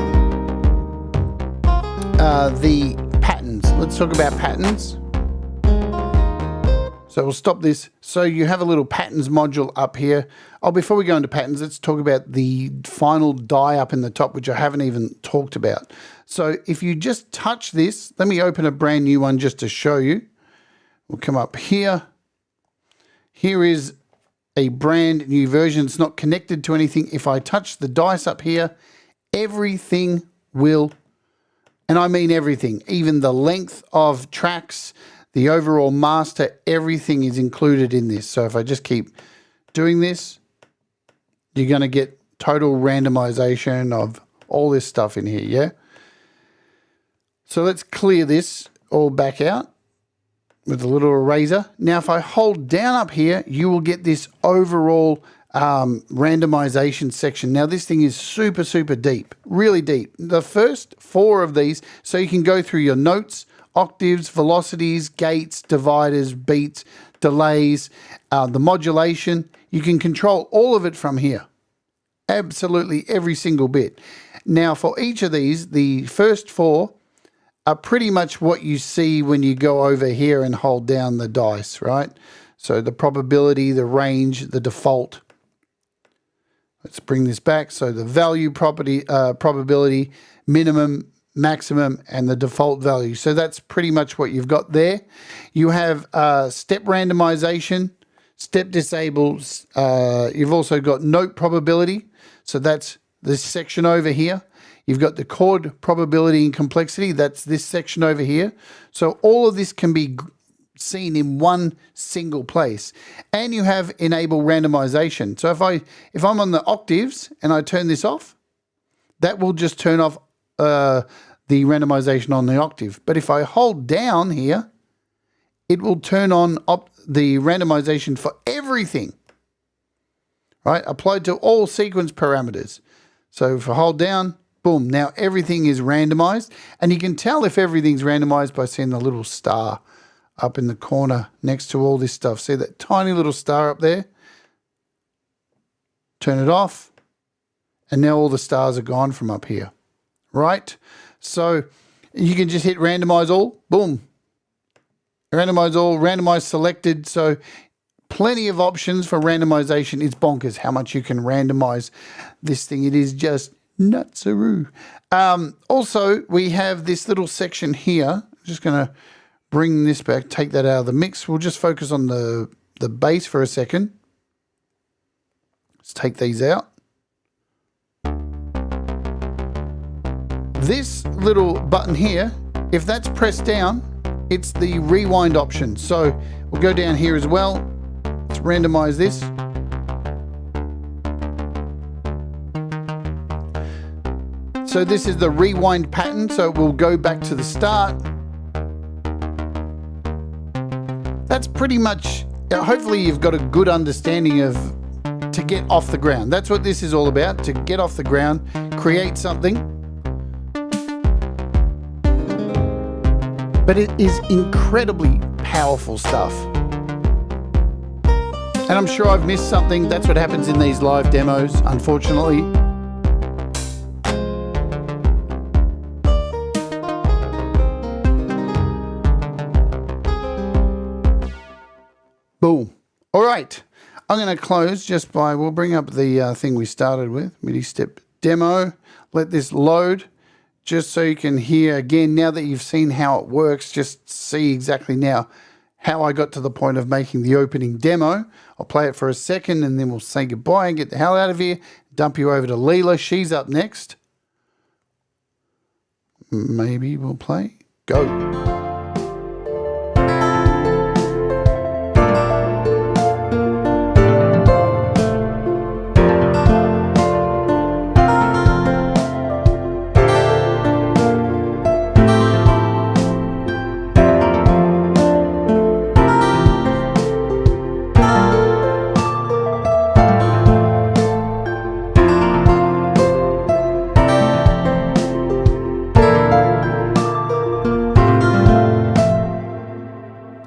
the patterns. Let's talk about patterns. So we'll stop this. So you have a little patterns module up here. Oh, before we go into patterns, let's talk about the final die up in the top, which I haven't even talked about. So if you just touch this, let me open a brand new one just to show you. We'll come up here. Here is a brand new version. It's not connected to anything. If I touch the dice up here, everything will, and I mean everything, even the length of tracks, the overall master, everything is included in this. So if I just keep doing this, you're going to get total randomization of all this stuff in here, yeah? So let's clear this all back out with a little eraser. Now, if I hold down up here, you will get this overall randomization section. Now, this thing is super, super deep, really deep. The first 4 of these, so you can go through your notes, octaves, velocities, gates, dividers, beats, delays, the modulation. You can control all of it from here. Absolutely every single bit. Now, for each of these, the first 4 are pretty much what you see when you go over here and hold down the dice, right? So the probability, the range, the default. Let's bring this back. So the value property, probability, minimum, maximum, and the default value. So that's pretty much what you've got there. You have step randomization, step disables. You've also got note probability. So that's this section over here. You've got the chord probability and complexity. That's this section over here. So all of this can be seen in one single place. And you have enable randomization. So if I'm on the octaves and I turn this off, that will just turn off the randomization on the octave. But if I hold down here, it will turn on the randomization for everything. right? Applied to all sequence parameters. So if I hold down, boom, now everything is randomized. And you can tell if everything's randomized by seeing the little star up in the corner next to all this stuff. See that tiny little star up there? Turn it off. And now all the stars are gone from up here, right? So you can just hit randomize all, boom. Randomize all, randomize selected. So plenty of options for randomization. It's bonkers how much you can randomize this thing. It is just nutsaroo. Also, we have this little section here. I'm just going to bring this back, take that out of the mix. We'll just focus on the bass for a second. Let's take these out. This little button here, if that's pressed down, it's the rewind option. So we'll go down here as well. Let's randomize this. So this is the rewind pattern, so it will go back to the start. That's pretty much, hopefully you've got a good understanding of to get off the ground. That's what this is all about, to get off the ground, create something. But it is incredibly powerful stuff. And I'm sure I've missed something. That's what happens in these live demos, unfortunately. Boom. All right. I'm going to close just by, we'll bring up the thing we started with, MidiStep demo. Let this load. Just so you can hear again, now that you've seen how it works, just see exactly now how I got to the point of making the opening demo. I'll play it for a second and then we'll say goodbye and get the hell out of here. Dump you over to Leela. She's up next. Maybe we'll play. Go.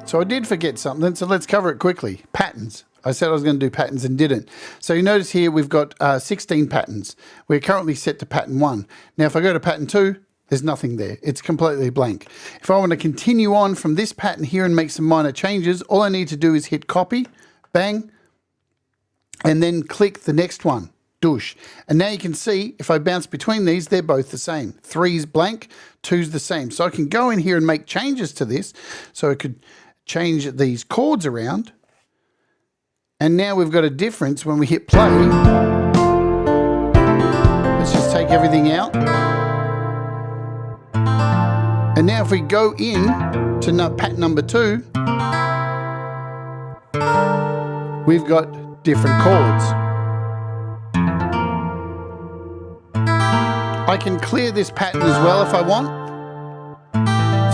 So I did forget something, so let's cover it quickly. Patterns. I said I was going to do patterns and didn't. So you notice here we've got 16 patterns. We're currently set to pattern 1. Now if I go to pattern 2, there's nothing there. It's completely blank. If I want to continue on from this pattern here and make some minor changes, all I need to do is hit copy, bang, and then click the next one. Douche. And now you can see if I bounce between these, they're both the same. 3's blank, 2's the same. So I can go in here and make changes to this. So I could change these chords around. And now we've got a difference when we hit play. Let's just take everything out. And now if we go in to pattern number 2, we've got different chords. I can clear this pattern as well if I want.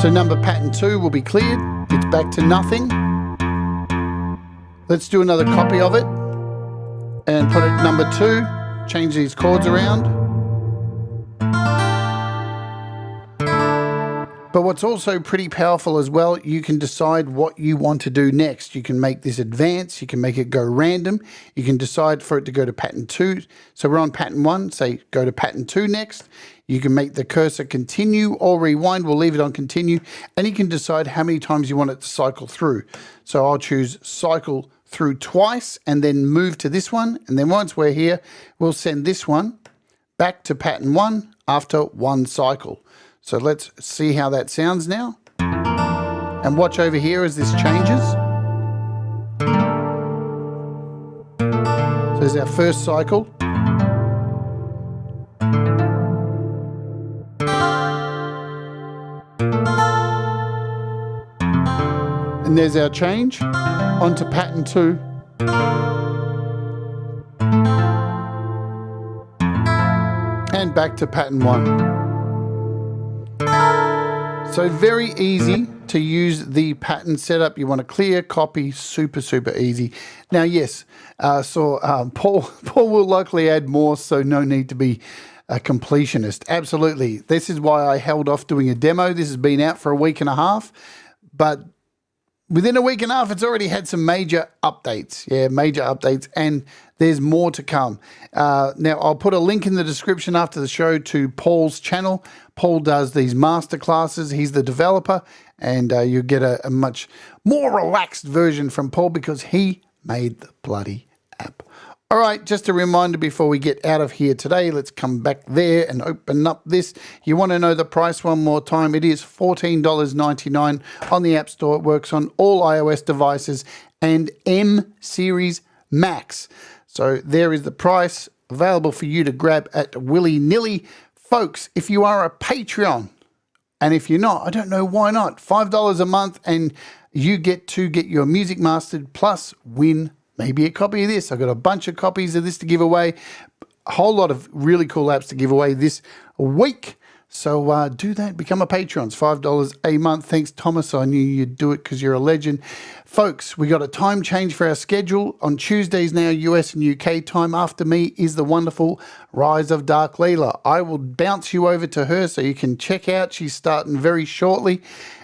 So pattern 2 will be cleared. It's back to nothing. Let's do another copy of it and put it number 2. Change these chords around. But what's also pretty powerful as well, you can decide what you want to do next. You can make this advance, you can make it go random, you can decide for it to go to pattern 2. So we're on pattern 1, say go to pattern 2 next. You can make the cursor continue or rewind, we'll leave it on continue, and you can decide how many times you want it to cycle through. So I'll choose cycle through twice and then move to this one, and then once we're here, we'll send this one back to pattern 1 after 1 cycle. So let's see how that sounds now. And watch over here as this changes. So there's our first cycle. And there's our change onto pattern 2. And back to pattern 1. So very easy to use the pattern setup. You want to clear, copy, super easy. Now, yes, Paul will likely add more, so no need to be a completionist. Absolutely. This is why I held off doing a demo. This has been out for a week and a half, but within a week and a half, it's already had some major updates. Yeah, major updates, and there's more to come. Now, I'll put a link in the description after the show to Paul's channel. Paul does these masterclasses. He's the developer, and you get a much more relaxed version from Paul because he made the bloody app. All right, just a reminder before we get out of here today, let's come back there and open up this. You want to know the price one more time. It is $14.99 on the App Store. It works on all iOS devices and M Series Max. So there is the price available for you to grab at willy-nilly. Folks, if you are a Patreon, and if you're not, I don't know why not, $5 a month and you get to get your music mastered plus win maybe a copy of this. I've got a bunch of copies of this to give away. A whole lot of really cool apps to give away this week. So do that. Become a patron. It's $5 a month. Thanks, Thomas. I knew you'd do it because you're a legend. Folks, we got a time change for our schedule. On Tuesdays now, US and UK time. After me is the wonderful Rise of Dark Leela. I will bounce you over to her so you can check out. She's starting very shortly.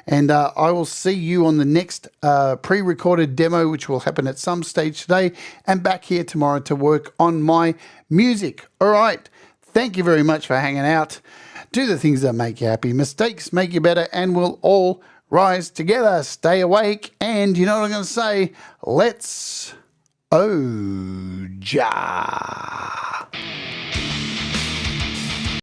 And I will see you on the next pre-recorded demo, which will happen at some stage today, and back here tomorrow to work on my music. All right. Thank you very much for hanging out. Do the things that make you happy. Mistakes make you better, and we'll all rise together. Stay awake. And you know what I'm going to say? Let's Oja.